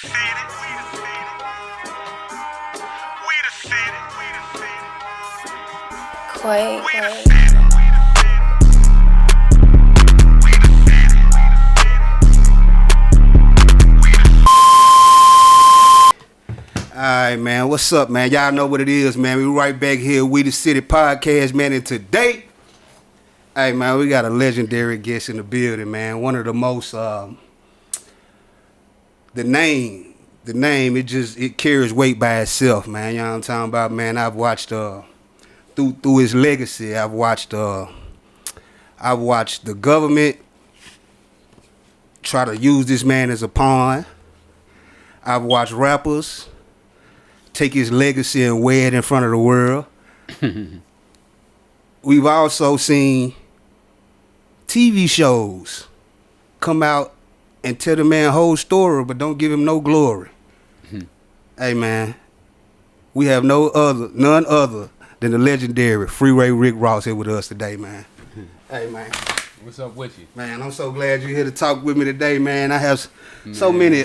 the city. We the city. Quite. Alright, man. What's up, man? Y'all know what it is, man. We right back here, We the City Podcast, man. And today, hey, man, we got a legendary guest in the building, man. One of the most, the name, it carries weight by itself, man. You know what I'm talking about, man? I've watched, through his legacy, I've watched the government try to use this man as a pawn. I've watched rappers take his legacy and wear it in front of the world. We've also seen TV shows come out and tell the man whole story, but don't give him no glory. Hey, man, we have none other than the legendary Freeway Rick Ross here with us today, man. Hey, man. What's up with you? Man, I'm so glad you're here to talk with me today, man. I have so many...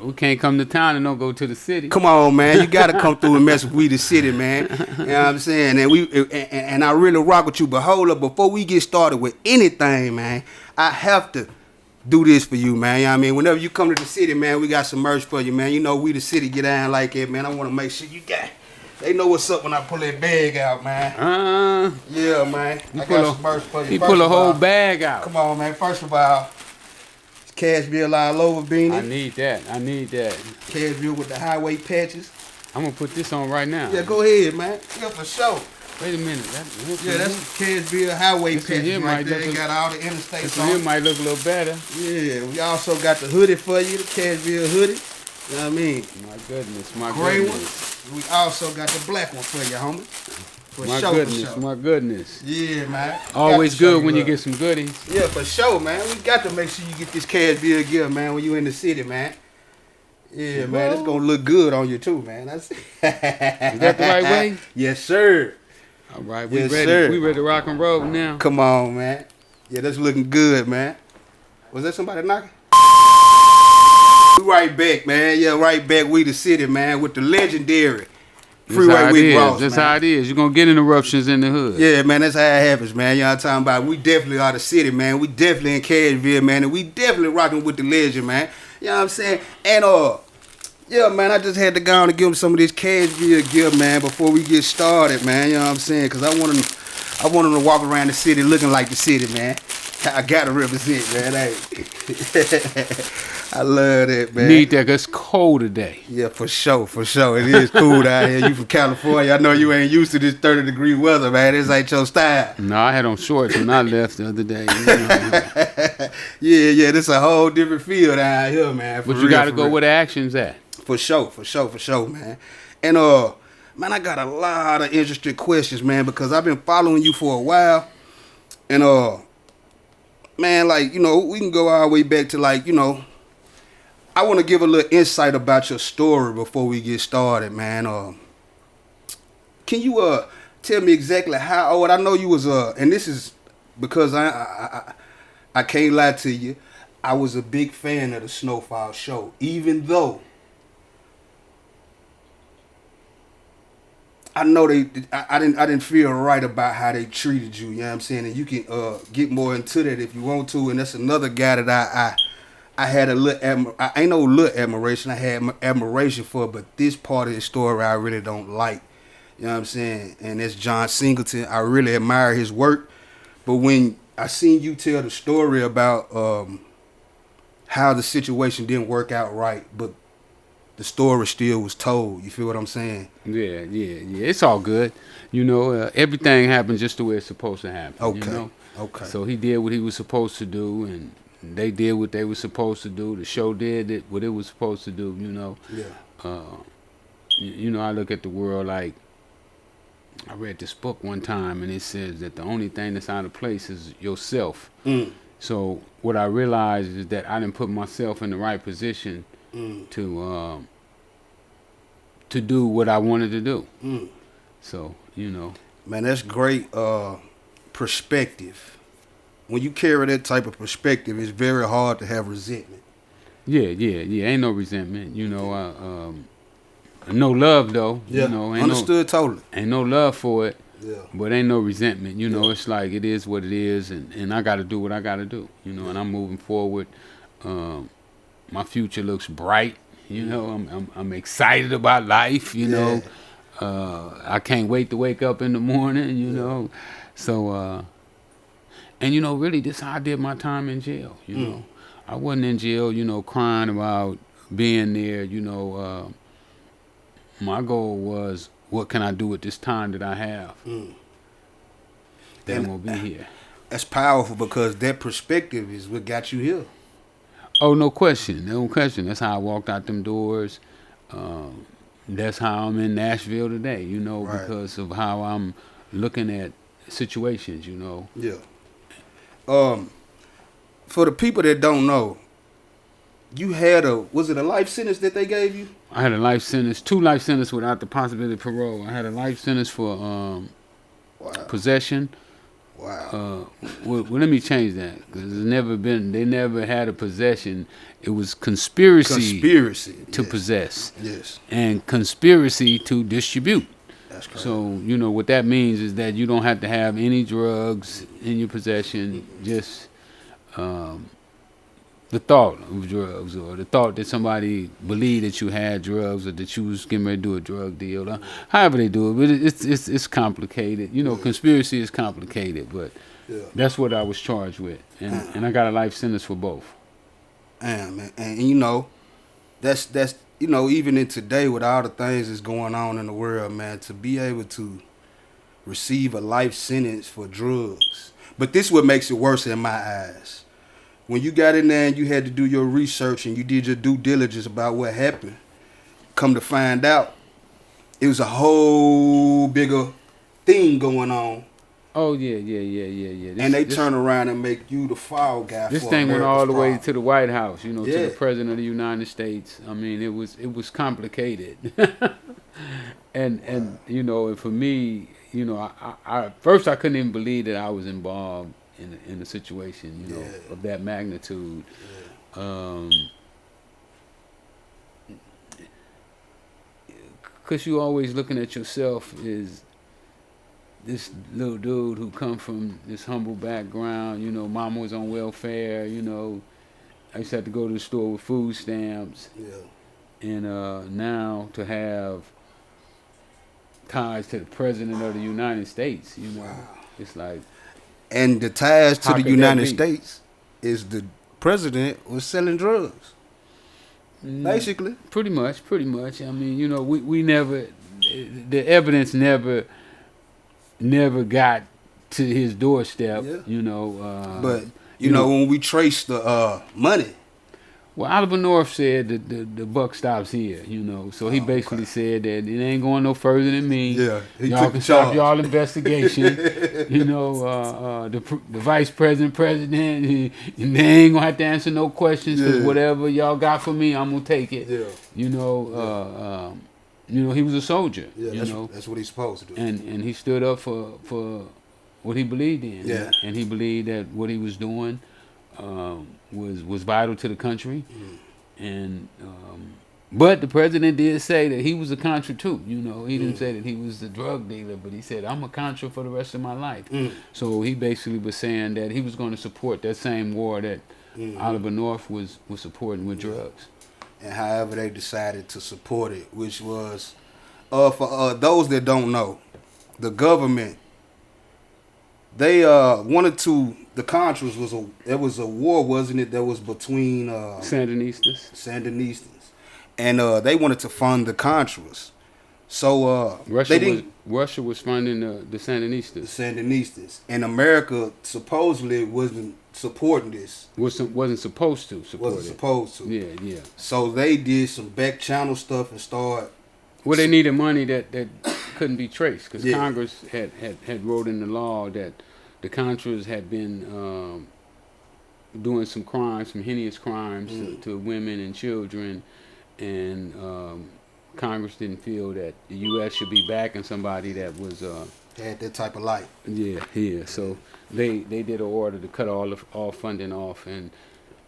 we can't come to town and don't go to the city. Come on, man. You got to come through and mess with We the City, man. You know what I'm saying? And I really rock with you. But hold up, before we get started with anything, man, I have to do this for you, man. You know what I mean? Whenever you come to the city, man, we got some merch for you, man. You know We the City get down like it, man. I want to make sure you got... They know what's up when I pull that bag out, man. Yeah, man. I got some merch for you. He pull a whole bag out. Come on, man. First of all, it's Cashville all over beanie. I need that. Cashville with the highway patches. I'm going to put this on right now. Yeah, go ahead, man. Yeah, for sure. Wait a minute. That's the Cashville highway patches right there. They got all the interstates this on. This here might look a little better. Yeah, we also got the hoodie for you, the Cashville hoodie. You know what I mean? My goodness, my Gray goodness. One. We also got the black one for you, homie. For my sure, goodness, for sure. my goodness. Yeah, man. Always good when you get some goodies. Yeah, for sure, man. We got to make sure you get this Cashville gear, man, when you in the city, man. Yeah, man. It's going to look good on you, too, man. Is that the right way? Yes, sir. All right, we yes, ready. Sir. We ready to rock and roll now. Come on, man. Yeah, that's looking good, man. Was that somebody knocking? We right back, man. Yeah, right back. We the City, man, with the legendary Freeway Rick Ross. That's how it is. You're going to get interruptions in the hood. Yeah, man, that's how it happens, man. You know what I'm talking about? We definitely are the city, man. We definitely in Cashville, man. And we definitely rocking with the legend, man. You know what I'm saying? And, yeah, man, I just had to go on and give him some of this Cashville gear, man, before we get started, man. You know what I'm saying? Because I want him to walk around the city looking like the city, man. I got to represent, man. Hey. I love that, man. Need that, 'cause it's cold today. Yeah, for sure. It is cool out here. You from California. I know you ain't used to this 30-degree weather, man. This ain't your style. No, I had on shorts when I left the other day. Yeah, this a whole different feel down here, man. But you got to go where the action's at. For sure, man. And, man, I got a lot of interesting questions, man, because I've been following you for a while. And, man, like, you know, we can go all the way back to, like, you know, I want to give a little insight about your story before we get started, man. Can you tell me exactly how old? I know you was and this is because I can't lie to you. I was a big fan of the Snowfall show, even though I know I didn't feel right about how they treated you. You know what I'm saying? And you can get more into that if you want to. And that's another guy that I had a little, I ain't no little admiration. I had admiration for, but this part of the story I really don't like. You know what I'm saying? And that's John Singleton. I really admire his work. But when I seen you tell the story about how the situation didn't work out right, but the story still was told. You feel what I'm saying? Yeah. It's all good. You know, everything happens just the way it's supposed to happen. Okay. You know? Okay. So he did what he was supposed to do, and they did what they were supposed to do. The show did what it was supposed to do, you know. Yeah. You know, I look at the world like, I read this book one time, and it says that the only thing that's out of place is yourself. So what I realized is that I didn't put myself in the right position to do what I wanted to do. So, you know. Man, that's great perspective. When you carry that type of perspective, it's very hard to have resentment. Yeah. Ain't no resentment. No love though. Yeah, Ain't understood totally. ain't no love for it. Yeah. But ain't no resentment. Yeah. It's like it is what it is, and I got to do what I got to do. And I'm moving forward. My future looks bright. I'm excited about life. I can't wait to wake up in the morning. So and really this how I did my time in jail. I wasn't in jail. Crying about being there. My goal was, what can I do with this time that I have? That I'm gonna be here. That's powerful because that perspective is what got you here. Oh, no question. That's how I walked out them doors. That's how I'm in Nashville today, Right. because of how I'm looking at situations, Yeah. For the people that don't know, you had was it a life sentence that they gave you? I had a life sentence, 2 life sentences without the possibility of parole. I had a life sentence for Wow. possession. Wow. Well, let me change that, because they never had a possession. It was conspiracy to yes. possess. Yes. And conspiracy to distribute. That's correct. So, what that means is that you don't have to have any drugs in your possession, just the thought of drugs, or the thought that somebody believed that you had drugs, or that you was getting ready to do a drug deal, or however they do it. But it's complicated. Conspiracy is complicated, but that's what I was charged with. And I got a life sentence for both. Man. And that's even in today with all the things that's going on in the world, man, to be able to receive a life sentence for drugs. But this is what makes it worse in my eyes. When you got in there and you had to do your research and you did your due diligence about what happened, come to find out, it was a whole bigger thing going on. Oh, yeah. And they turn around and make you the fall guy. This for thing went all the way problem. to the White House, to Yeah. the President of the United States. I mean, it was complicated. and for me, I first I couldn't even believe that I was involved in a situation, of that magnitude. Because you always looking at yourself as this little dude who come from this humble background. Mama was on welfare. I used to have to go to the store with food stamps. Yeah. And now to have ties to the President of the United States, Wow. It's like. And the ties to How the could that United be? States is the president was selling drugs. Basically. Pretty much. I mean, we never, the evidence never got to his doorstep, Yeah. But, when we trace the money. Well, Oliver North said that the buck stops here, So he basically said that it ain't going no further than me. Yeah, he y'all took can the stop charge. y'all investigation. The vice president, and they ain't gonna have to answer no questions, because whatever y'all got for me, I'm gonna take it. Yeah. He was a soldier. Yeah, that's what he's supposed to do. And he stood up for what he believed in. Yeah. And he believed that what he was doing was vital to the country. And but the president did say that he was a Contra too. He didn't say that he was the drug dealer, but he said, I'm a Contra for the rest of my life. So he basically was saying that he was going to support that same war that Oliver North was supporting with drugs. And however they decided to support it, which was, for those that don't know, the government, they wanted to. The Contras was a war, wasn't it? That was between Sandinistas, and they wanted to fund the Contras. So Russia was funding the Sandinistas. And America supposedly wasn't supporting this. Wasn't supposed to support Wasn't it. supposed to. Yeah. So they did some back channel stuff and started. Well, they needed money that couldn't be traced, because Yeah. Congress had wrote in the law that the Contras had been doing some crimes, some heinous crimes to women and children, and Congress didn't feel that the U.S. should be backing somebody that was Had that type of life. Yeah. So they did an order to cut all funding off, and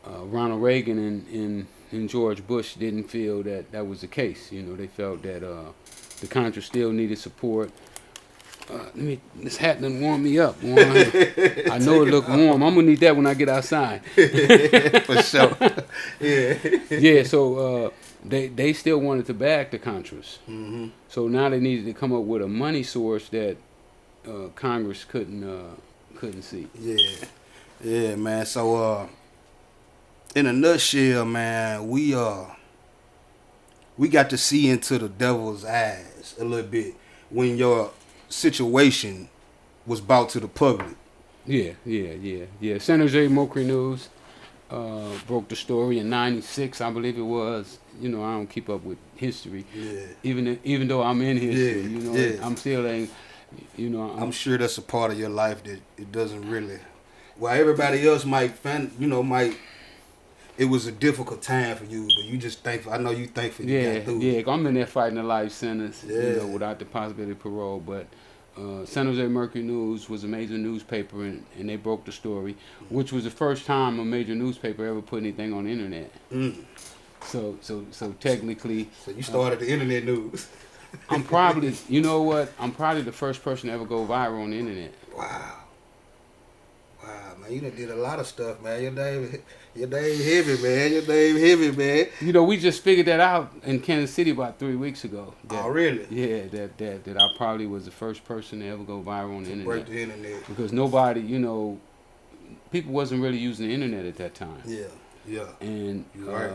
Ronald Reagan in and George Bush didn't feel that that was the case. You know, they felt that the Contras still needed support. This hat done warm me up. I know it look warm. I'm gonna need that when I get outside. For sure. Yeah. Yeah. So they still wanted to back the Contras. Mm-hmm. So now they needed to come up with a money source that Congress couldn't see. Yeah. Yeah, man. So in a nutshell, man, we got to see into the devil's eyes a little bit when your situation was brought to the public. Yeah. San Jose Mercury News broke the story in '96, I believe it was. You know, I don't keep up with history. Yeah. Even though I'm in history, Yeah. you know, Yeah. I'm still ain't. You know, I'm sure that's a part of your life that it doesn't really. Well, everybody else might it was a difficult time for you, but you just thankful. I know you thankful you got through. Yeah. I'm in there fighting a life sentence, Yeah. you know, without the possibility of parole. But San Jose Mercury News was a major newspaper, and they broke the story, which was the first time a major newspaper ever put anything on the internet. Mm. So technically. So you started the internet news. I'm probably, you know what? I'm probably the first person to ever go viral on the internet. Wow, man, you done did a lot of stuff, man. Your name heavy, man. Your name heavy, man. You know, we just figured that out in Kansas City about 3 weeks ago. Oh, really? Yeah, that I probably was the first person to ever go viral on the internet. Break the internet. Because nobody, you know, people wasn't really using the internet at that time. Yeah. And You're right.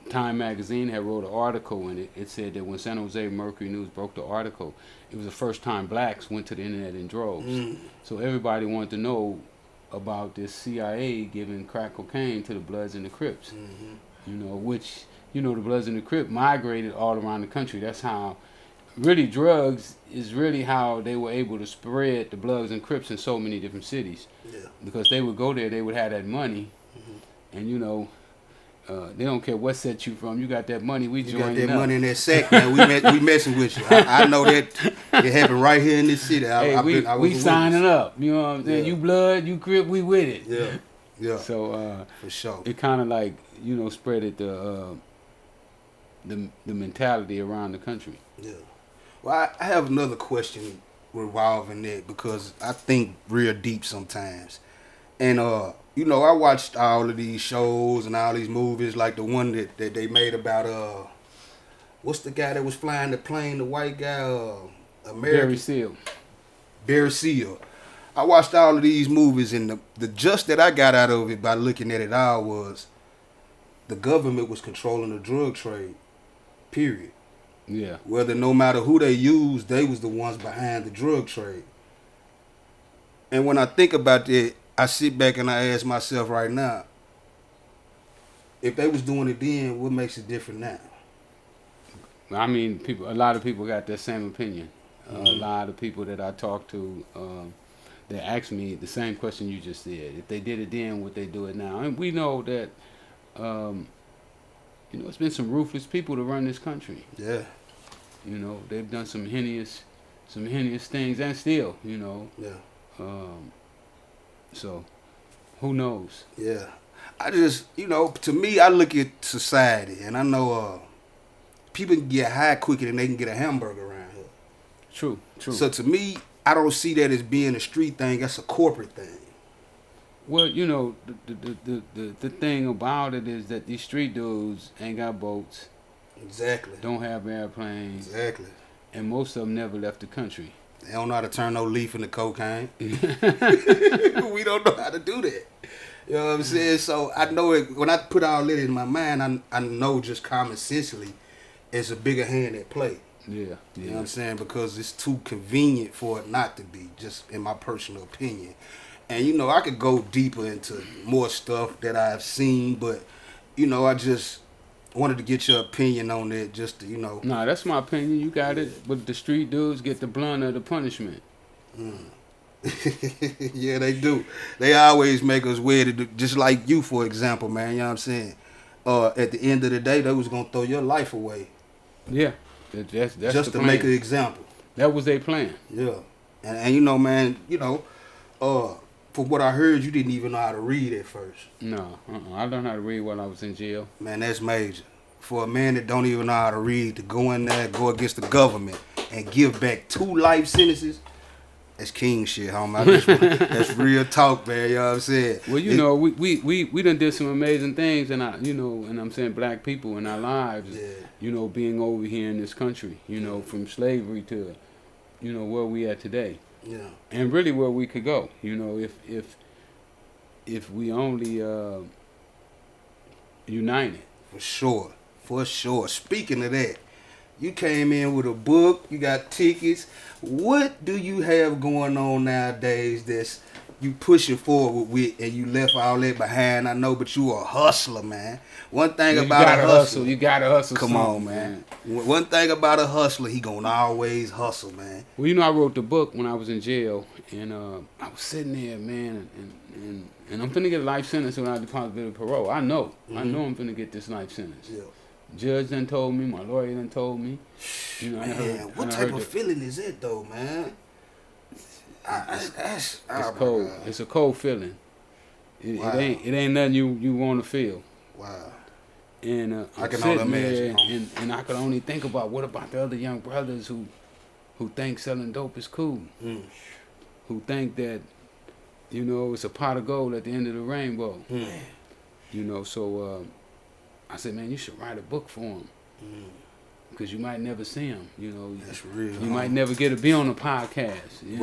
Time magazine had wrote an article in it. It said that when San Jose Mercury News broke the article, it was the first time blacks went to the internet in droves. Mm. So everybody wanted to know about this CIA giving crack cocaine to the Bloods and the Crips. Mm-hmm. You know, which, you know, the Bloods and the Crips migrated all around the country. That's how, really, drugs is really how they were able to spread the Bloods and Crips in so many different cities. Yeah. Because they would go there, they would have that money, and, you know, they don't care what set you from. You got that money, we join up. You got that money in that sack, man. We messing with you. I know that it happened right here in this city. We signing up. You know what I'm saying? Yeah. You Blood, you Crip, we with it. Yeah. So for sure. it kind of like, you know, spreaded the mentality around the country. Yeah. Well, I have another question revolving that because I think real deep sometimes, and you know, I watched all of these shows and all these movies, like the one that they made about what's the guy that was flying the plane, the white guy, American Barry Seal. I watched all of these movies, and the just that I got out of it by looking at it all was the government was controlling the drug trade. Period. Yeah. Whether no matter who they used, they was the ones behind the drug trade. And when I think about that, I sit back and I ask myself right now, if they was doing it then, what makes it different now? I mean, a lot of people got that same opinion. Mm-hmm. A lot of people that I talk to, they ask me the same question you just said. If they did it then, would they do it now? And we know that, you know, it's been some ruthless people to run this country. Yeah. You know, they've done some heinous things, and still, you know. Yeah. So, who knows? Yeah. I just, you know, to me, I look at society, and I know people can get high quicker than they can get a hamburger around here. True. So to me, I don't see that as being a street thing. That's a corporate thing. Well, you know, the thing about it is that these street dudes ain't got boats. Exactly. Don't have airplanes. Exactly. And most of them never left the country. They don't know how to turn no leaf into cocaine. We don't know how to do that. You know what I'm saying? So I know it, when I put all that in my mind, I know just common sensely it's a bigger hand at play. Yeah. You know what I'm saying? Because it's too convenient for it not to be, just in my personal opinion. And, you know, I could go deeper into more stuff that I've seen, but, you know, I just wanted to get your opinion on that just to, you know. Nah, that's my opinion. You got it. But the street dudes get the blunt of the punishment. Yeah, they do. They always make us wear it, just like you, for example, man. You know what I'm saying? At the end of the day, they was going to throw your life away. Yeah. That's just the to plan. make an example. That was their plan. Yeah. And you know, man, you know, from what I heard, you didn't even know how to read at first. No, I learned how to read while I was in jail. Man, that's major. For a man that don't even know how to read, to go in there, go against the government, and give back 2 life sentences, that's king shit, homie. That's real talk, man. You know what I'm saying? Well, you know, we done did some amazing things, and I'm saying black people in our lives, you know, being over here in this country, you know, from slavery to, you know, where we at today. Yeah. And really where we could go, you know, if we only united. For sure. Speaking of that, you came in with a book, you got tickets. What do you have going on nowadays that's you pushing forward with, and you left all that behind? I know, but you a hustler, man. One thing about a hustler, you gotta hustle. Come on, man. One thing about a hustler, he gonna always hustle, man. Well, you know, I wrote the book when I was in jail, and I was sitting there, man, and I'm finna get a life sentence without the possibility of parole. I know I'm finna get this life sentence. Yeah. Judge done told me, my lawyer done told me. You know, man, what type of feeling is it though, man? It's cold. It's a cold feeling. It ain't nothing you want to feel. Wow. And I can only imagine. And I could only think about what about the other young brothers who think selling dope is cool, who think that, you know, it's a pot of gold at the end of the rainbow. You know, so I said, man, you should write a book for them. Because you might never see them, you know. That's real. You might never get to be on a podcast. You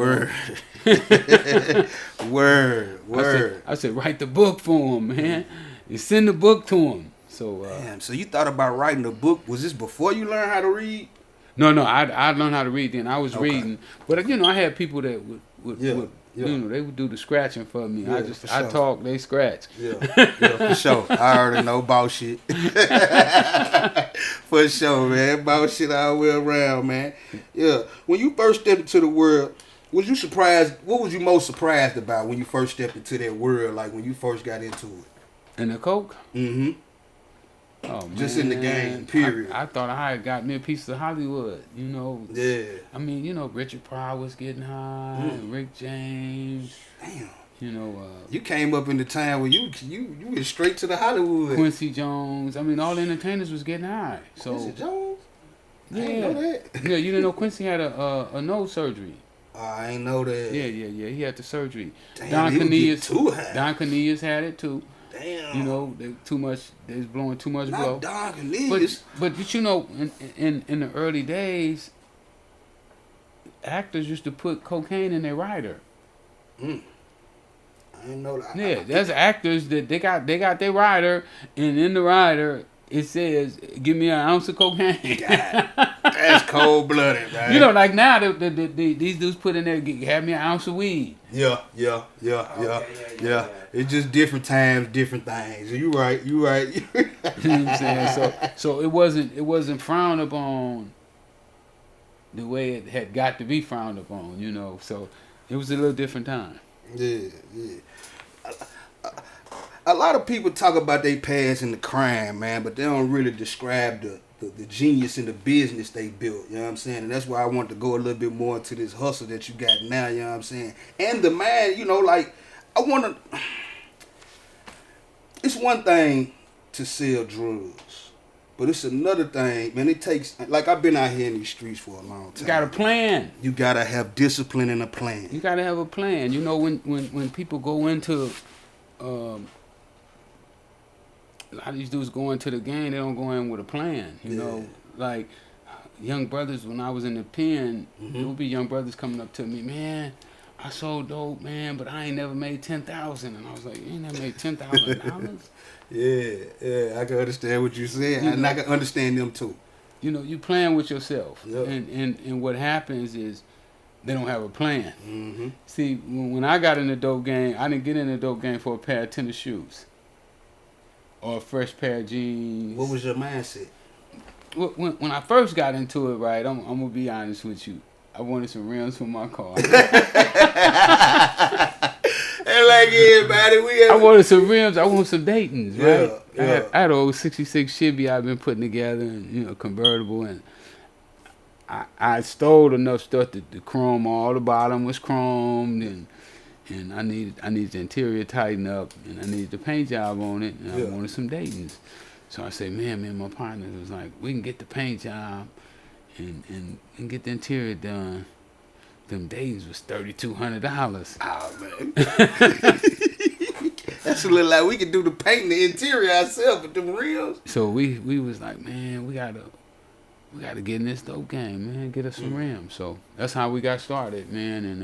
Word. Word. I said, write the book for them, man. You send the book to them. So, damn, so you thought about writing a book. Was this before you learned how to read? No, I learned how to read then. I was reading. But, you know, I had people that would you know, they would do the scratching for me. Yeah, I talk, they scratch. Yeah, for sure. I already know about shit. For sure, man. About shit all the way around, man. Yeah. When you first stepped into the world, was you surprised? What was you most surprised about when you first stepped into that world, like when you first got into it? In the coke? Mm-hmm. Oh, man. Just in the game, period. I thought I had got me a piece of Hollywood, you know. Yeah. I mean, you know, Richard Pryor was getting high, Rick James. Damn. You know. You came up in the time where you went straight to the Hollywood. Quincy Jones. I mean, all the entertainers was getting high. So, Quincy Jones? Yeah. I didn't know that. Yeah, you didn't know Quincy had a nose surgery. I ain't know that. Yeah. He had the surgery. Damn, Don Cornelius had it too. Damn. You know, they was blowing too much Not blow. Don Cornelius. But you know, in the early days, actors used to put cocaine in their rider. I didn't know that. Yeah, there's actors that they got their rider, and in the rider it says, "Give me an ounce of cocaine." God, that's cold blooded, man. You know, like now these dudes put in there, "Have me an ounce of weed." Yeah. It's just different times, different things. You right. You know what I'm saying? So it wasn't frowned upon the way it had got to be frowned upon, you know. So it was a little different time. Yeah. A lot of people talk about their past and the crime, man, but they don't really describe the genius in the business they built, you know what I'm saying? And that's why I want to go a little bit more into this hustle that you got now, you know what I'm saying? And the man, you know, like, it's one thing to sell drugs, but it's another thing, man. It takes, like, I've been out here in these streets for a long time. You got a plan. You got to have discipline and a plan. You got to have a plan. You know, when people go into, a lot of these dudes go into the game, they don't go in with a plan. You know, like young brothers, when I was in the pen, there would be young brothers coming up to me, man, I sold dope, man, but I ain't never made $10,000. And I was like, you ain't never made $10,000? Yeah, I can understand what you're saying, and I can understand them too. You know, you playing with yourself, yep. and what happens is they don't have a plan. Mm-hmm. See, when I got in the dope game, I didn't get in the dope game for a pair of tennis shoes or a fresh pair of jeans. What was your mindset? When I first got into it, right, I'm gonna be honest with you. I wanted some rims for my car. And like everybody, I wanted some rims. I wanted some Daytons, right? Yeah. I had an old '66 Chevy I've been putting together, and you know, convertible, and I stole enough stuff to chrome all the bottom was chromed, and and I need the interior tightened up, and I need the paint job on it, and I wanted some Dayton's. So I said, man, me and my partner was like, we can get the paint job and get the interior done. Them Dayton's was $3,200. Oh man. That's a little like we could do the paint and the interior ourselves with them rims. So we was like, man, we gotta get in this dope game, man. Get us some rims. So that's how we got started, man. And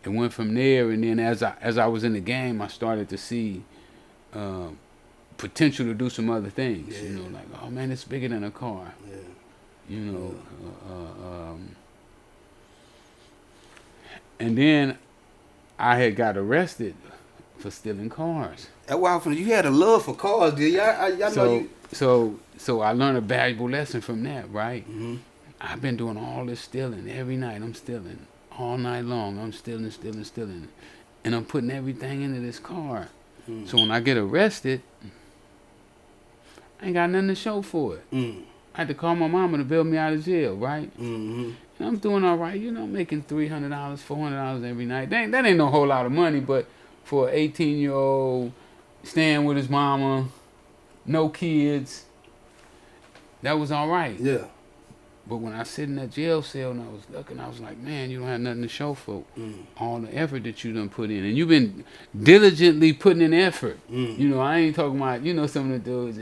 it went from there. And then as I was in the game, I started to see potential to do some other things. Yeah. You know, like, oh man, it's bigger than a car. Yeah. You know. And then I had got arrested for stealing cars. That why you had a love for cars, did you? I know you. So I learned a valuable lesson from that, right? Mm-hmm. I've been doing all this stealing. Every night I'm stealing. All night long I'm stealing. And I'm putting everything into this car. Mm. So when I get arrested, I ain't got nothing to show for it. Mm. I had to call my mama to bail me out of jail, right? Mm-hmm. And I'm doing all right. You know, making $300, $400 every night. That ain't no whole lot of money, but for an 18-year-old staying with his mama, no kids, that was all right. Yeah. But when I sit in that jail cell and I was looking, I was like, man, you don't have nothing to show for all the effort that you done put in. And you've been diligently putting in effort. Mm. You know, I ain't talking about, you know, some of the dudes,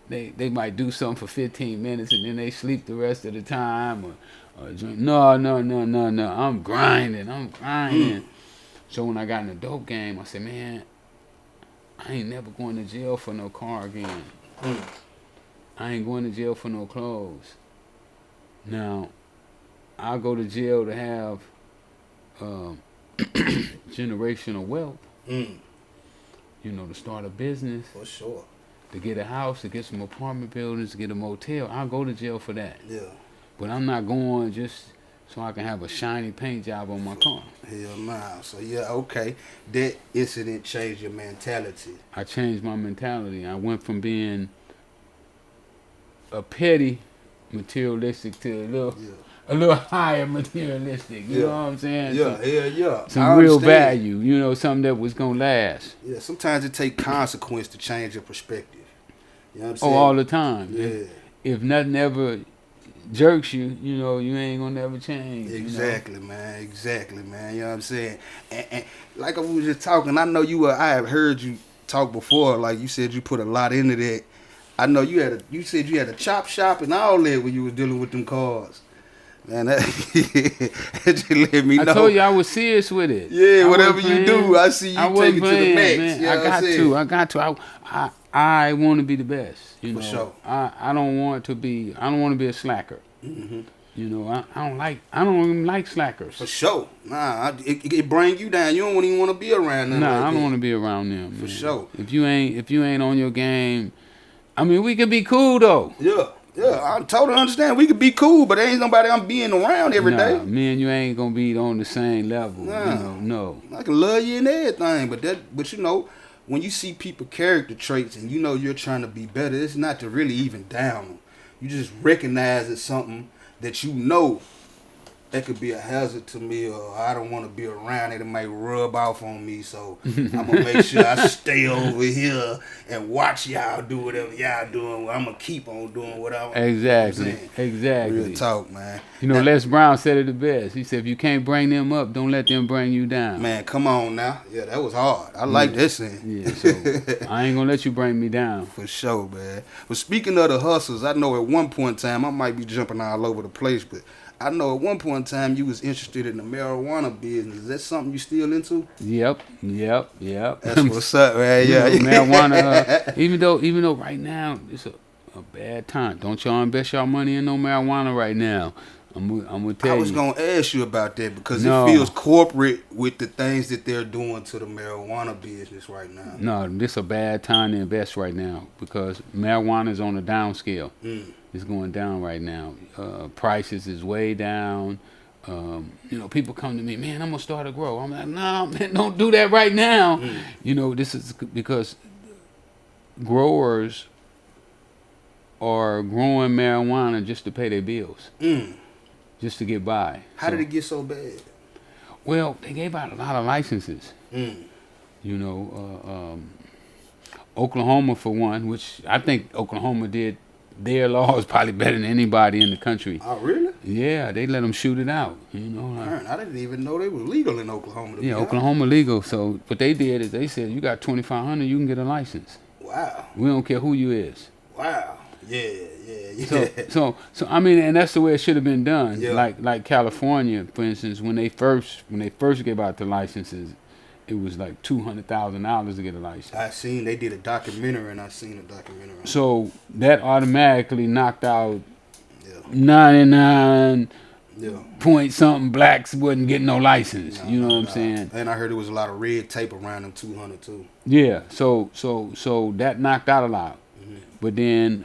they might do something for 15 minutes and then they sleep the rest of the time or drink. No. I'm grinding. So when I got in the dope game, I said, man, I ain't never going to jail for no car again. Mm. I ain't going to jail for no clothes. Now, I'll go to jail to have generational wealth. Mm. You know, to start a business, For sure. to get a house, to get some apartment buildings, to get a motel. I'll go to jail for that. Yeah. But I'm not going just so I can have a shiny paint job on my car. Hell nah. So yeah, okay. That incident changed your mentality. I changed my mentality. I went from being a petty materialistic to a little higher materialistic. You know what I'm saying? Yeah. Some real value. You know, something that was gonna last. Yeah. Sometimes it takes consequence to change your perspective. You know what I'm saying? Oh, all the time. Yeah. If nothing ever jerks you, you know, you ain't gonna never change. Exactly, you know? Man. Exactly, man. You know what I'm saying? And like we was just talking, I know I have heard you talk before. Like you said, you put a lot into that. I know you said you had a chop shop and all that when you was dealing with them cars. Man, that just let me know. I told you I was serious with it. Yeah, whatever you do, I see you take it to the max. Man. You know I got to. I want to be the best. You know, for sure. I don't want to be a slacker. Mm-hmm. You know, I don't even like slackers. For sure. Nah, it bring you down. You don't even want to be around them. Nah, I don't want to be around them. For man. sure. If you ain't on your game, I mean, we could be cool though. Yeah, I totally understand. We could be cool, but there ain't nobody I'm being around every day. Me and you ain't gonna be on the same level. Nah. You know, no. I can love you and everything, but you know, when you see people character traits and you know you're trying to be better, it's not to really even down them. You just recognize it's something that you know that could be a hazard to me, or I don't want to be around it. It might rub off on me, so I'm gonna make sure I stay over here and watch y'all do whatever y'all doing. I'm gonna keep on doing what I'm Exactly. Real talk, man. You know, Les Brown said it the best. He said, if you can't bring them up, don't let them bring you down. Man, come on now. Yeah, that was hard. I like that saying. Yeah, so I ain't gonna let you bring me down. For sure, man. But speaking of the hustles, I know at one point in time, I might be jumping all over the place, but I know at one point in time you was interested in the marijuana business. Is that something you still into? Yep. That's what's up, man. Yeah, you know, marijuana. Even though right now it's a bad time. Don't y'all invest y'all money in no marijuana right now. I'm gonna tell you. I was gonna ask you about that because it feels corporate with the things that they're doing to the marijuana business right now. No, this a bad time to invest right now because marijuana is on a downscale. It's going down right now. Prices is way down. You know, people come to me, man, I'm gonna start a grow. I'm like, no, man, don't do that right now. You know, this is because growers are growing marijuana just to pay their bills, just to get by. How did it get so bad? Well, they gave out a lot of licenses. Mm. You know, Oklahoma for one, which I think Oklahoma did their laws probably better than anybody in the country. Oh, really? Yeah, they let them shoot it out. You know, Man, I didn't even know they were legal in Oklahoma. To be honest. Oklahoma legal. So what they did is they said you got 2,500, you can get a license. Wow. We don't care who you is. Wow. Yeah. So I mean, and that's the way it should have been done. Yeah. Like California, for instance, when they first gave out the licenses, it was like $200,000 to get a license. they did a documentary, and I seen a documentary. So that automatically knocked out Yeah. 99 Yeah. point something blacks wasn't getting no license. You know what I'm Nah. saying? And I heard there was a lot of red tape around them 200 too. Yeah. So that knocked out a lot. Mm-hmm. But then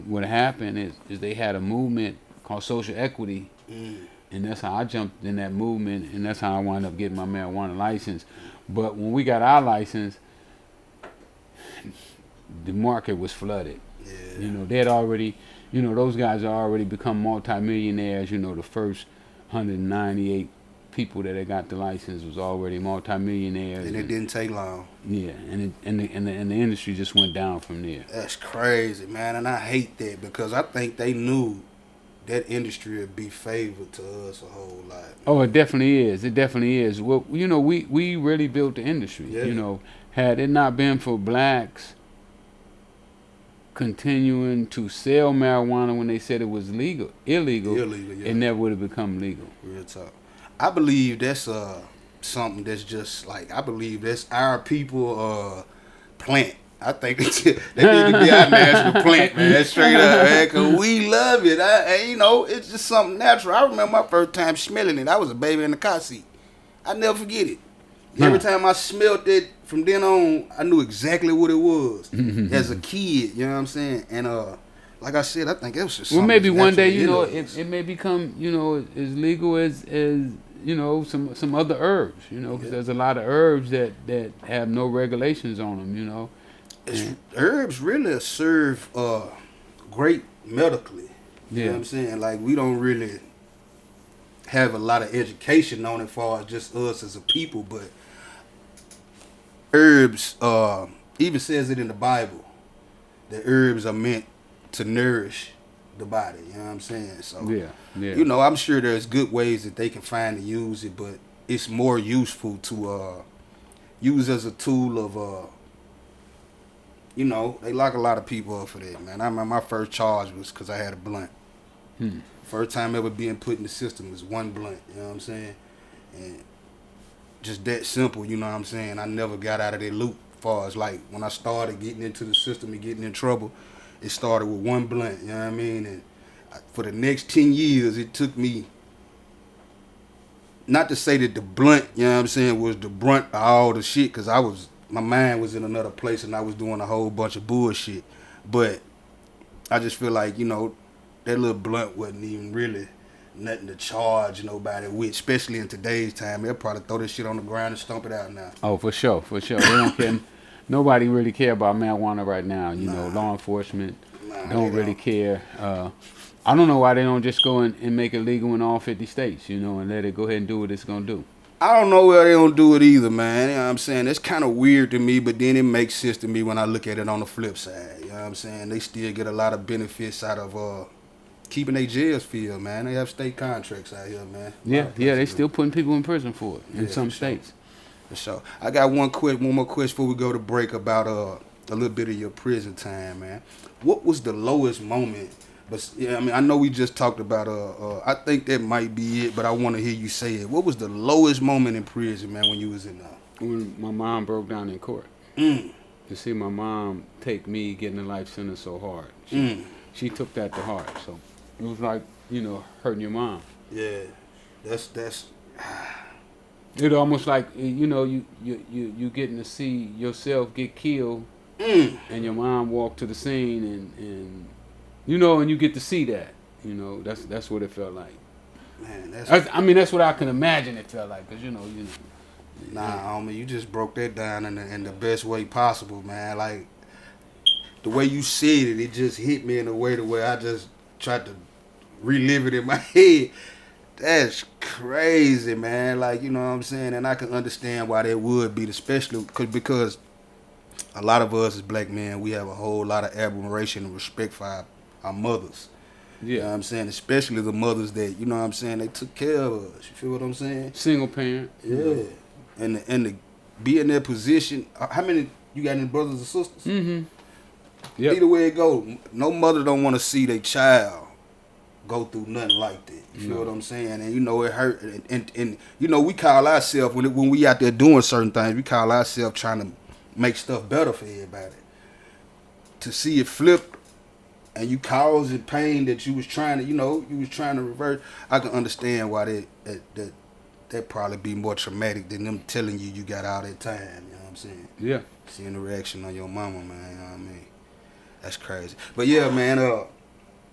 what happened is they had a movement called social equity, and that's how I jumped in that movement, and that's how I wound up getting my marijuana license. But when we got our license, the market was flooded. Yeah. You know, they had already, those guys had already become multimillionaires. You know, the first 198 people that had got the license was already multimillionaires. And it didn't take long. Yeah, and the industry just went down from there. That's crazy, man, and I hate that because I think they knew that industry would be favored to us a whole lot. Oh, it definitely is. It definitely is. Well, we really built the industry. Yeah. You know, had it not been for blacks continuing to sell marijuana when they said it was illegal, Yeah. it never would have become legal. Real talk. I believe that's something that's just like, I believe that's our people plant. I think that need to be our national plant, man. That's straight up, man, because we love it. It's just something natural. I remember my first time smelling it. I was a baby in the car seat. I never forget it. Every time I smelled it, from then on, I knew exactly what it was as a kid. You know what I'm saying? And like I said, I think it was just something. Well, maybe one day, naturally it may become, as legal as some other herbs. Because there's a lot of herbs that have no regulations on them. Herbs really serve great medically. You know what I'm saying? Like, we don't really have a lot of education on it as far as just us as a people, but herbs, even says it in the Bible, that herbs are meant to nourish the body. You know what I'm saying? So, I'm sure there's good ways that they can find to use it, but it's more useful to use as a tool of they lock a lot of people up for that, man. I remember my first charge was because I had a blunt. First time ever being put in the system was one blunt, you know what I'm saying? And just that simple, you know what I'm saying? I never got out of that loop as far as like when I started getting into the system and getting in trouble, it started with one blunt, you know what I mean? And for the next 10 years, it took me, not to say that the blunt, you know what I'm saying, was the brunt of all the shit, because my mind was in another place and I was doing a whole bunch of bullshit. But I just feel like, that little blunt wasn't even really nothing to charge nobody with, especially in today's time. They'll probably throw this shit on the ground and stomp it out now. Oh, for sure. They don't care. Nobody really care about marijuana right now. Law enforcement don't really care. I don't know why they don't just go and make it legal in all 50 states, and let it go ahead and do what it's going to do. I don't know why they don't do it either, man. You know what I'm saying? It's kind of weird to me, but then it makes sense to me when I look at it on the flip side. You know what I'm saying? They still get a lot of benefits out of keeping their jails filled, man. They have state contracts out here, man. Yeah, they still putting people in prison for it in some states. For sure. I got one more question before we go to break about a little bit of your prison time, man. What was the lowest moment? But yeah, I mean, I know we just talked about I think that might be it, but I want to hear you say it. What was the lowest moment in prison, man, when you was in when my mom broke down in court. To see my mom take me getting a life sentence so hard. She took that to heart. So it was like, hurting your mom. Yeah. That's it almost like, you getting to see yourself get killed and your mom walk to the scene and and you get to see that. That's what it felt like. Man, that's what I can imagine it felt like, because Nah, homie, you just broke that down in the best way possible, man. Like, the way you said it just hit me in a way to where I just tried to relive it in my head. That's crazy, man. Like, you know what I'm saying? And I can understand why that would be, especially because a lot of us as black men, we have a whole lot of admiration and respect for our mothers. Yeah. You know what I'm saying? Especially the mothers that, you know what I'm saying, they took care of us. You feel what I'm saying? Single parent. Yeah. And to be in that position, how many, you got any brothers or sisters? Mm-hmm. Yep. Either way it go, no mother don't want to see their child go through nothing like that. You feel what I'm saying? And you know it hurt. And you know we call ourselves when we out there doing certain things, we call ourselves trying to make stuff better for everybody. To see it flip and you causing pain that you was trying to revert, I can understand why that probably be more traumatic than them telling you got all that time. You know what I'm saying? Yeah. Seeing the reaction on your mama, man. You know what I mean? That's crazy. But yeah, man,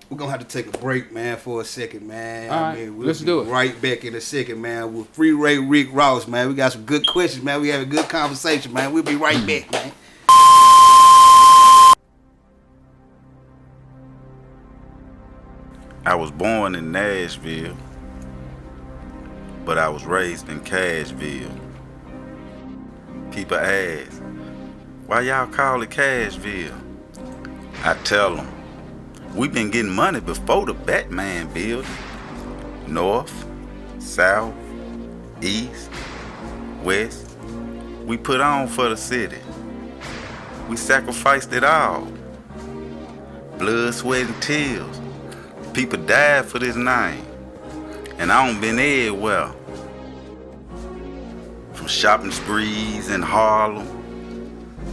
we're gonna have to take a break, man, for a second, man. All right, let's do it. Right back in a second, man, with Freeway Rick Ross, man. We got some good questions, man. We have a good conversation, man. We'll be right back, man. I was born in Nashville, but I was raised in Cashville. People ask, why y'all call it Cashville? I tell them, we been getting money before the Batman building. North, south, east, west. We put on for the city. We sacrificed it all. Blood, sweat, and tears. People died for this name. And I done been everywhere. From shopping sprees in Harlem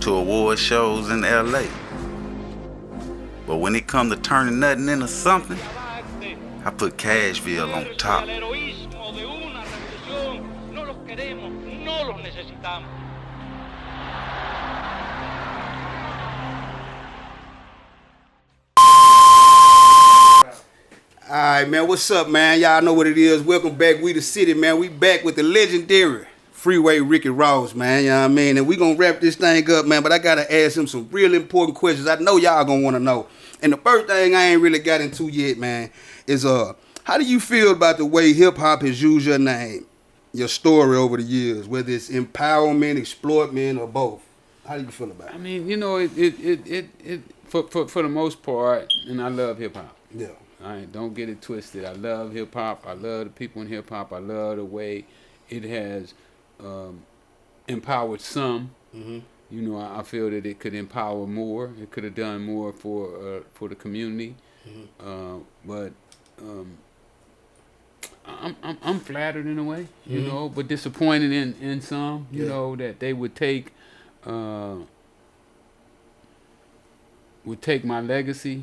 to award shows in LA. But when it come to turning nothing into something, I put Cashville on top. Alright, man, what's up, man? Y'all know what it is. Welcome back. We the city, man. We back with the legendary Freeway Rick Ross, man. You know what I mean? And we gonna wrap this thing up, man. But I gotta ask him some really important questions. I know y'all gonna wanna know. And the first thing I ain't really got into yet, man, is how do you feel about the way hip hop has used your name, your story over the years, whether it's empowerment, exploitment, or both? How do you feel about it? I mean, you know, it for the most part, and I love hip hop. Yeah. All right, don't get it twisted. I love hip hop. I love the people in hip hop. I love the way it has empowered some. Mm-hmm. You know, I feel that it could empower more. It could have done more for the community. Mm-hmm. But I'm flattered in a way, you Mm-hmm. know, but disappointed in some. You know, that they would take my legacy.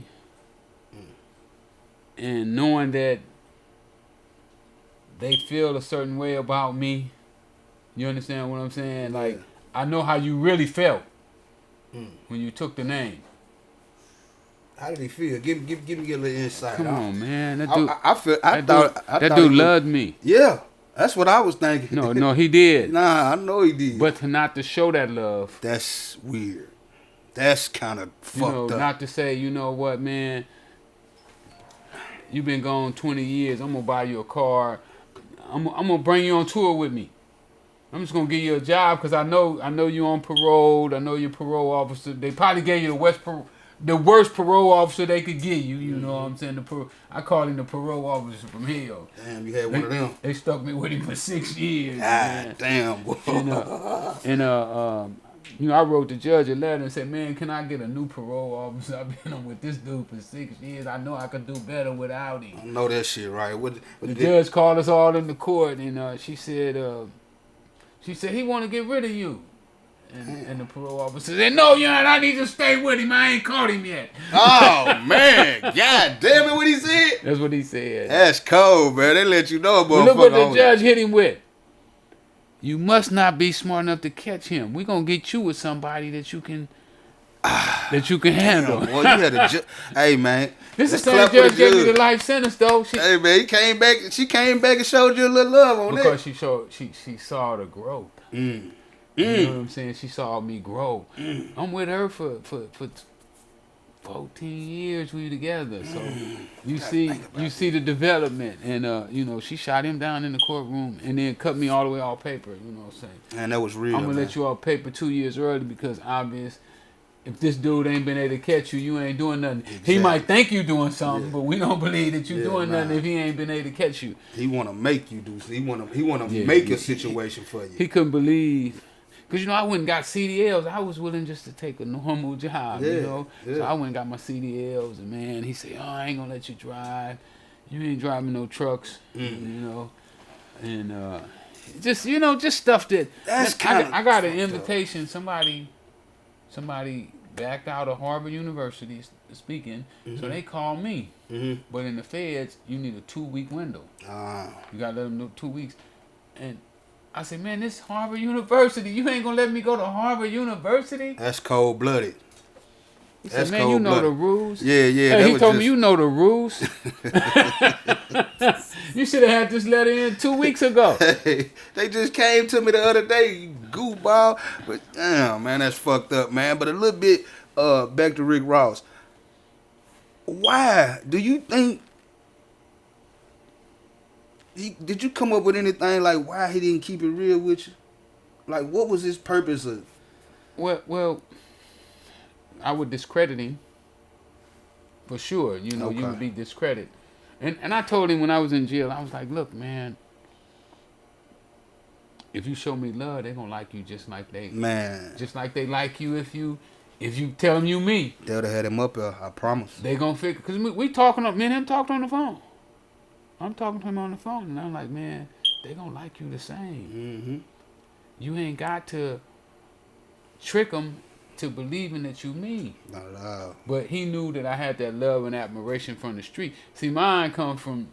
And knowing that they feel a certain way about me, you understand what I'm saying? Like, I know how you really felt when you took the name. How did he feel? Give me a little insight. Come on, man. That dude, dude loved me. Yeah, that's what I was thinking. No, he did. Nah, I know he did. But not to show that love. That's weird. That's kind of fucked up. Not to say, you know what, man, you've been gone 20 years. I'm going to buy you a car. I'm going to bring you on tour with me. I'm just going to give you a job because I know you on parole. I know you're parole officer. They probably gave you the worst parole officer they could give you. You know what I'm saying? I call him the parole officer from hell. Damn, you had one of them. They stuck me with him for 6 years. God damn, boy. You know, I wrote the judge a letter and said, man, can I get a new parole officer? I've been on with this dude for 6 years. I know I could do better without him. I know that shit, right? The judge called us all into court, and she said he want to get rid of you. And the parole officer said, no, I need to stay with him. I ain't caught him yet. Oh, man. God damn it, what he said? That's what he said. That's cold, man. They let you know, motherfucker. Look what the judge hit him with. You must not be smart enough to catch him. We're going to get you with somebody that you can handle. Damn, boy, you had a hey, man. This is the same judge gave me the life sentence, though. Hey, man, she came back and showed you a little love on that. Because she saw the growth. You know what I'm saying? She saw me grow. I'm with her for 14 years we together. So you see the development, and you know, she shot him down in the courtroom and then cut me all the way off paper. You know what I'm saying? And that was real. I'm gonna let you off paper 2 years early because obvious. If this dude ain't been able to catch you, you ain't doing nothing. Exactly. He might think you doing something, but we don't believe that you doing nothing if he ain't been able to catch you. He want to make you do. He want to make a situation for you. He couldn't believe. Because, you know, I went and got CDLs. I was willing just to take a normal job, you know. So I went and got my CDLs. And, man, he said, oh, I ain't going to let you drive. You ain't driving no trucks, you know. And just, you know, just stuff that. That's kind of. I got an invitation. Somebody backed out of Harvard University speaking. So they called me. But in the feds, you need a 2-week window. You got to let them know 2 weeks. And I said, man, this Harvard University, you ain't gonna let me go to Harvard University? That's cold blooded. He said, man, you know the rules. Yeah. Hey, he told me you know the rules. You should have had this letter in 2 weeks ago. Hey, they just came to me the other day, you goofball. But damn, man, that's fucked up, man. But a little bit back to Rick Ross. Why do you think? Did you come up with anything like why he didn't keep it real with you? Like, what was his purpose of? Well, I would discredit him for sure. You know, you would be discredited. And I told him when I was in jail, I was like, look, man, if you show me love, they're gonna like you just like they like you if you tell them you me. They would have had him up there, I promise. They gonna figure, because we talking up, me and him talked on the phone. I'm talking to him on the phone, and I'm like, man, they gonna like you the same. You ain't got to trick them to believing that you me. Not at all. But he knew that I had that love and admiration from the street. See, mine come from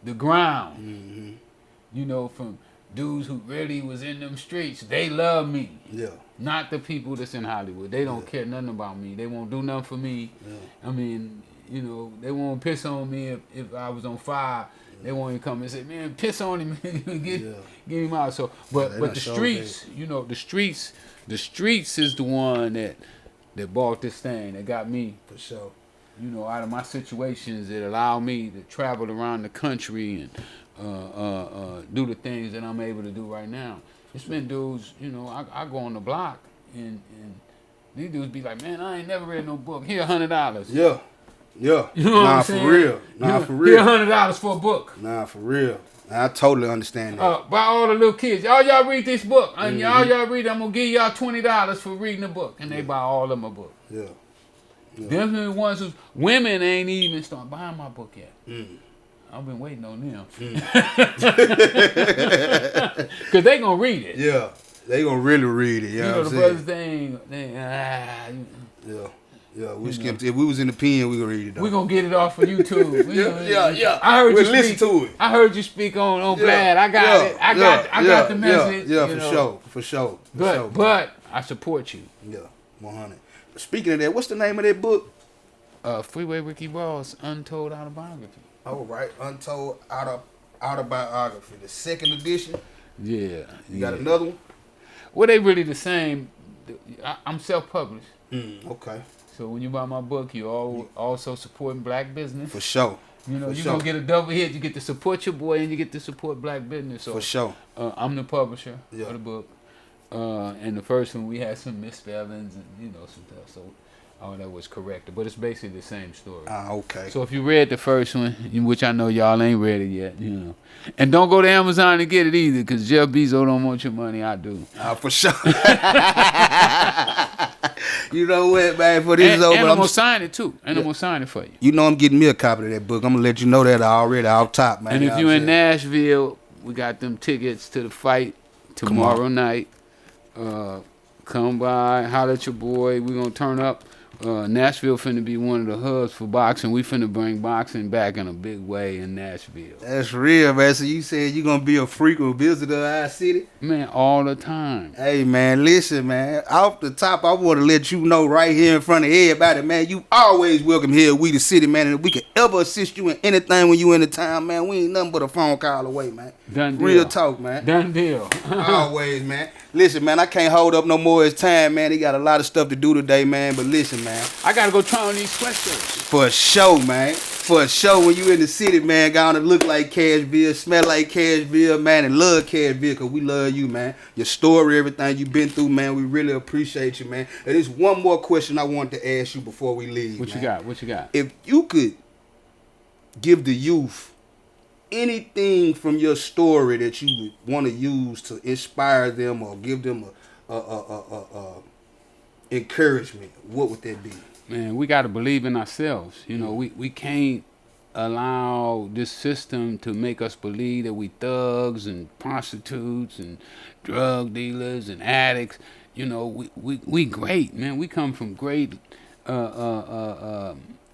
the ground. You know, from dudes who really was in them streets. They love me. Yeah. Not the people that's in Hollywood. They don't care nothing about me. They won't do nothing for me. Yeah. I mean, you know, they won't piss on me if I was on fire. They won't even come and say, man, piss on him and get him out. So, but the streets, you know, the streets is the one that bought this thing, that got me. For sure. You know, out of my situations, it allowed me to travel around the country and do the things that I'm able to do right now. It's been dudes, you know, I go on the block and these dudes be like, man, I ain't never read no book. Here, $100. Yeah. Yeah. You know what I'm saying? For real. For real. Here, $100 for a book. Nah, for real. I totally understand that. By all the little kids, y'all read this book. And y'all read it. I'm gonna give y'all $20 for reading the book, and they buy all of them a book. Yeah. Them are the ones who women ain't even start buying my book yet. I've been waiting on them. Cause they gonna read it. Yeah. They gonna really read it. You know the brothers they Yeah, we skipped. If we was in the pen, we gonna read it. We gonna get it off of YouTube. Yeah. I heard you listen to it. I heard you speak on Vlad. I got it. I got the message. Yeah, for sure. But I support you. Yeah, 100. Speaking of that, what's the name of that book? Freeway Rick Ross, Untold Autobiography. All right, Untold Autobiography, the second edition. Yeah. You got another one? Well, they really the same. I'm self-published. Okay. So when you buy my book, you also supporting black business. For sure. You know, you're going to get a double hit. You get to support your boy and you get to support black business. So, for sure. I'm the publisher of the book. And the first one, we had some misspellings and, you know, some stuff. So all that was corrected. But it's basically the same story. Okay. So if you read the first one, which I know y'all ain't read it yet, you know. And don't go to Amazon to get it either, because Jeff Bezos don't want your money. I do. For sure. You know what, man? For this and I'm going to sign it, too. And I'm going to sign it for you. You know I'm getting me a copy of that book. I'm going to let you know that already off top, man. And if you're in Nashville, we got them tickets to the fight tomorrow night. Come by, holler at your boy. We're going to turn up. Nashville finna be one of the hubs for boxing. We finna bring boxing back in a big way in Nashville. That's real, man. So you said you gonna be a frequent visitor of our city? Man, all the time. Hey, man, listen, man. Off the top, I want to let you know right here in front of everybody, man, you always welcome here at We the City, man. And if we can ever assist you in anything when you in the town, man, we ain't nothing but a phone call away, man. Done deal. Real talk, man. Done deal. Always, man. Listen, man, I can't hold up no more of his time, man. He got a lot of stuff to do today, man. But listen, man. man. I gotta go try on these sweatshirts. For sure, man. For sure, when you in the city, man, gonna look like Cashville, smell like Cashville, man, and love Cashville, because we love you, man. Your story, everything you been through, man, we really appreciate you, man. And there's one more question I wanted to ask you before we leave, What man. you got? What you got? If you could give the youth anything from your story that you would want to use to inspire them or give them a encouragement, what would that be? Man, we got to believe in ourselves. You know, we can't allow this system to make us believe that we thugs and prostitutes and drug dealers and addicts. You know, we great, man. We come from great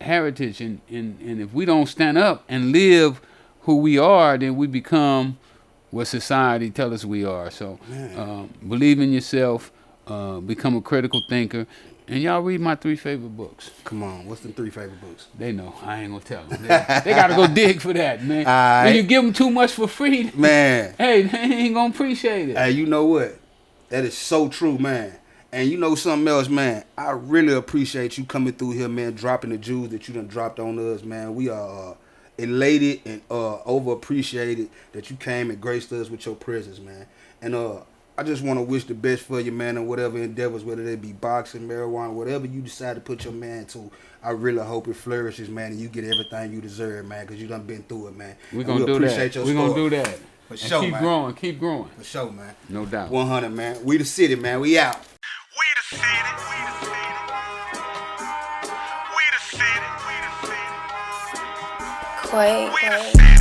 heritage, and if we don't stand up and live who we are, then we become what society tells us we are. So believe in yourself, become a critical thinker. And y'all read my 3 favorite books. Come on, what's the 3 favorite books? They know. I ain't gonna tell them. They gotta go dig for that, man. Right. When you give them too much for free, man, hey, they ain't gonna appreciate it. Hey, you know what? That is so true, man. And you know something else, man? I really appreciate you coming through here, man, dropping the jewels that you done dropped on us, man. We are elated and over appreciated that you came and graced us with your presence, man. And I just want to wish the best for you, man, and whatever endeavors, whether they be boxing, marijuana, whatever you decide to put your man to. I really hope it flourishes, man, and you get everything you deserve, man, because you done been through it, man. We're going to do that. We're going to do that. For sure, keep man. growing. Keep growing. For sure, man. No doubt. 100, man. We the city, man. We out. We the city. We the city. We the city. We the city. Quite. We the city.